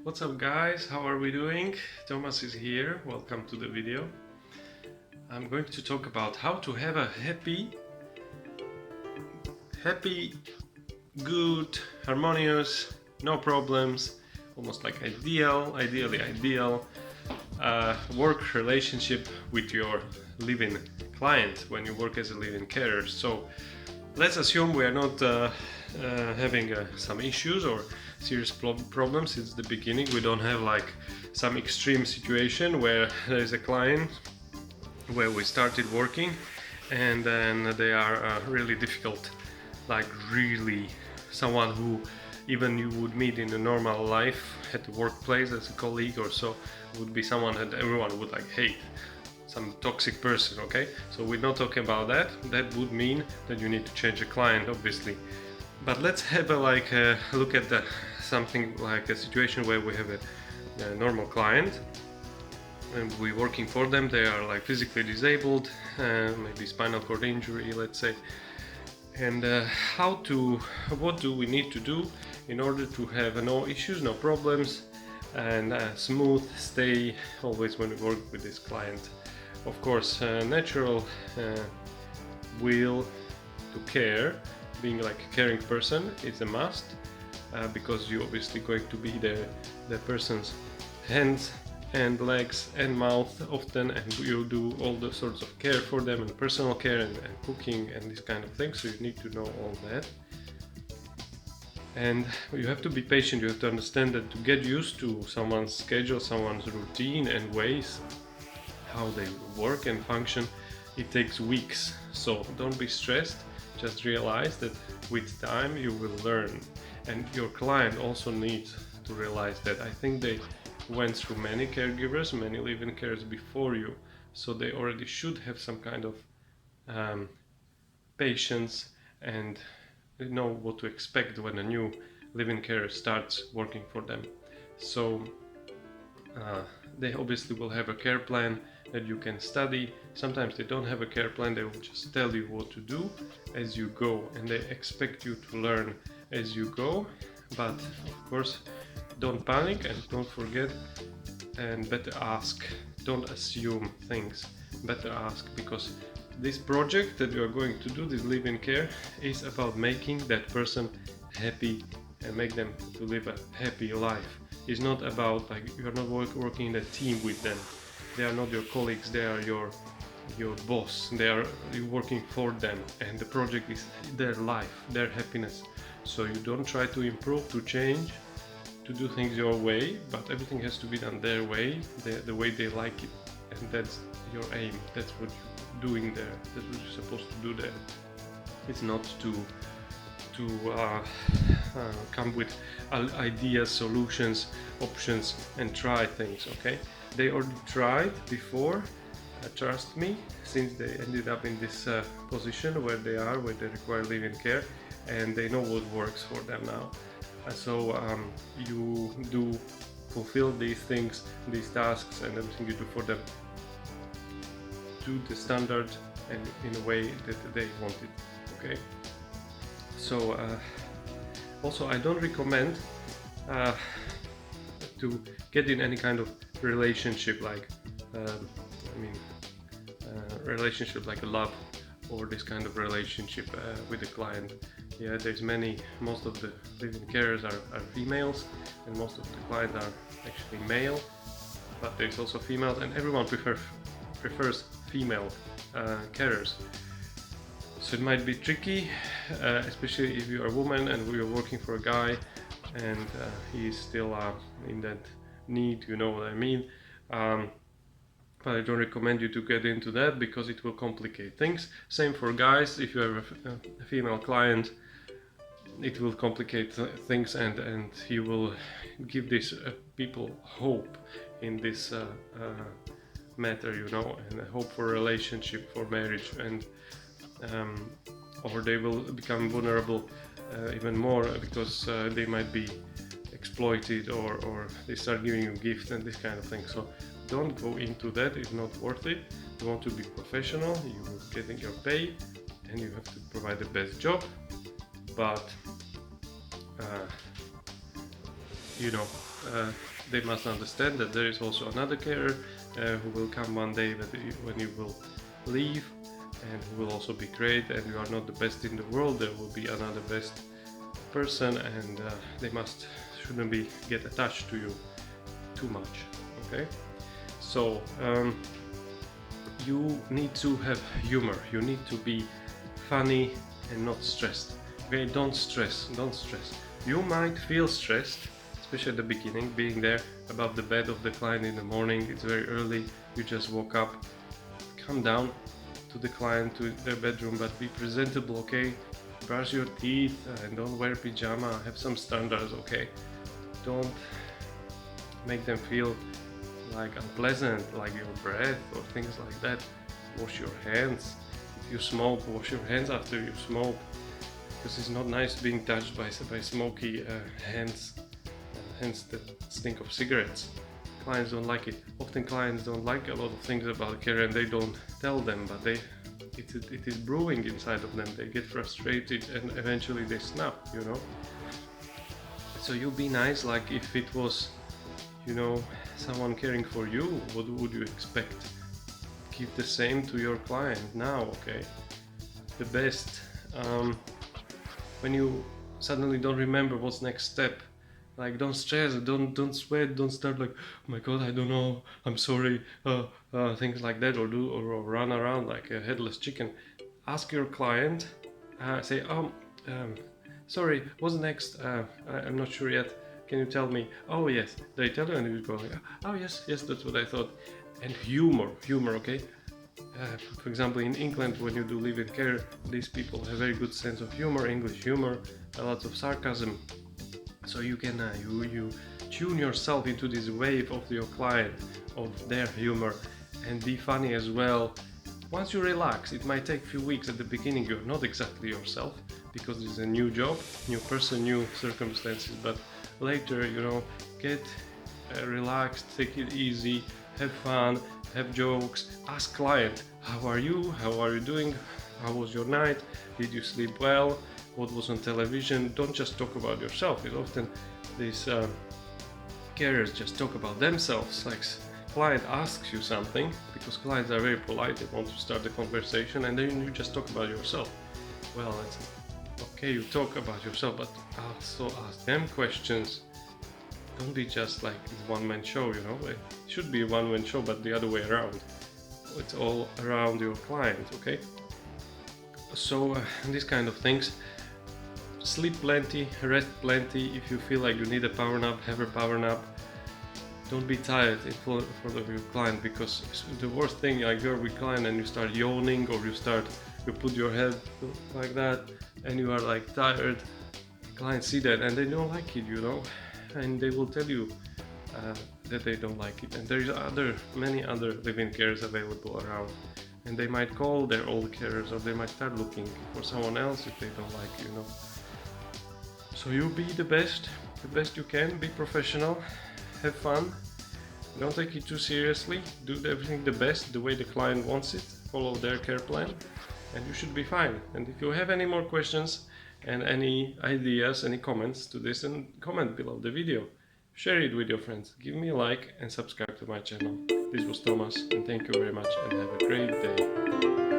What's up guys, how are we doing? Thomas is here, welcome to the video. I'm going to talk about how to have a happy, good, harmonious, no problems, almost like ideally ideal work relationship with your live-in client when you work as a live-in carer. So let's assume we are not having some issues or serious problems since the beginning. We don't have like some extreme situation where there is a client where we started working and then they are really difficult, like really someone who even you would meet in a normal life at the workplace as a colleague or so, would be someone that everyone would like hate, some toxic person. Okay, so we're not talking about that. That would mean that you need to change a client, obviously. But let's have a look at something like a situation where we have a normal client and we're working for them. They are like physically disabled, maybe spinal cord injury, let's say. And what do we need to do in order to have no issues, no problems, and smooth stay always when we work with this client? Of course, natural will to care, being like a caring person is a must, because you're obviously going to be the person's hands and legs and mouth often, and you do all the sorts of care for them and personal care and cooking and this kind of thing, so you need to know all that. And you have to be patient. You have to understand that to get used to someone's schedule, someone's routine and ways how they work and function, it takes weeks. So don't be stressed, just realize that with time you will learn, and your client also needs to realize that. I think they went through many caregivers, many live-in carers before you, so they already should have some kind of patience and know what to expect when a new live-in carer starts working for them. So they obviously will have a care plan that you can study. Sometimes they don't have a care plan, they will just tell you what to do as you go, and they expect you to learn as you go. But of course, don't panic and don't forget, and better ask. Don't assume things, better ask, because this project that you are going to do, this live-in care, is about making that person happy and make them to live a happy life. It's not about like you are not working in a team with them. They are not your colleagues, they are your boss. You're working for them, and the project is their life, their happiness. So you don't try to improve, to change, to do things your way, but everything has to be done their way, the way they like it, and that's your aim. That's what you're doing there. That's what you're supposed to do there. It's not to come with ideas, solutions, options, and try things. Okay, they already tried before. Trust me, since they ended up in this position where they require live-in care, and they know what works for them now. So you do fulfill these things, these tasks, and everything you do for them to the standard and in a way that they want it. Okay. So also I don't recommend to get in any kind of relationship like relationship like a love or this kind of relationship with the client. Yeah, most of the live-in carers are females, and most of the clients are actually male, but there's also females, and everyone prefers female carers. So it might be tricky, especially if you are a woman and we are working for a guy and he's still in that need, you know what I mean. But I don't recommend you to get into that because it will complicate things. Same for guys. If you have a female client, it will complicate things, and he will give these people hope in this matter, you know, and hope for a relationship, for marriage, and or they will become vulnerable even more because they might be exploited, or they start giving you gifts and this kind of thing. So don't go into that, it's not worth it. You want to be professional, you're getting your pay and you have to provide the best job, but you know, they must understand that there is also another carer who will come one day when you will leave, and who will also be great, and you are not the best in the world. There will be another best person, and they shouldn't get attached to you too much. Okay, so you need to have humor. You need to be funny and not stressed. Okay, don't stress. You might feel stressed, especially at the beginning, being there above the bed of the client in the morning. It's very early, you just woke up. Come down to the client, to their bedroom, but be presentable, okay? Brush your teeth and don't wear pajama. Have some standards, okay? Don't make them feel like unpleasant, like your breath or things like that. Wash your hands. If you smoke, wash your hands after you smoke, because it's not nice being touched by smoky hands that stink of cigarettes. Clients don't like it. Often clients don't like a lot of things about care and they don't tell them, but it is brewing inside of them. They get frustrated and eventually they snap, you know. So you be nice, like if it was, you know, someone caring for you, what would you expect? Give the same to your client now, okay? The best, when you suddenly don't remember what's next step, like don't stress, don't sweat, don't start like, oh my god, I don't know, I'm sorry, things like that, or run around like a headless chicken. Ask your client, say, sorry, what's next? I'm not sure yet. Can you tell me? Oh yes. They tell you, and you go, oh yes, that's what I thought. And humor, okay? For example, in England, when you do live-in care, these people have very good sense of humor, English humor, a lot of sarcasm. So you can you tune yourself into this wave of your client, of their humor, and be funny as well. Once you relax, it might take a few weeks. At the beginning you're not exactly yourself, because it's a new job, new person, new circumstances, but later, you know, get relaxed, take it easy, have fun, have jokes, ask client, how are you doing, how was your night, did you sleep well, what was on television. Don't just talk about yourself. It's often these carers just talk about themselves, like client asks you something, because clients are very polite, they want to start the conversation, and then you just talk about yourself. Well, it's okay, you talk about yourself, but also ask them questions. Don't be just like this one-man show, you know. It should be a one-man show, but the other way around. It's all around your client, okay? So these kind of things. Sleep plenty, rest plenty. If you feel like you need a power nap, have a power nap. Don't be tired in front of your client, because the worst thing, like you're with client and you start yawning, or you put your head like that and you are like tired. Clients see that and they don't like it, you know, and they will tell you that they don't like it. And there's many other live-in carers available around, and they might call their old carers, or they might start looking for someone else if they don't like you, you know. So you be the best you can, be professional, have fun, don't take it too seriously, do everything the best, the way the client wants it, follow their care plan, and you should be fine. And if you have any more questions and any ideas, any comments to this, then comment below the video. Share it with your friends, give me a like and subscribe to my channel. This was Thomas, and thank you very much and have a great day.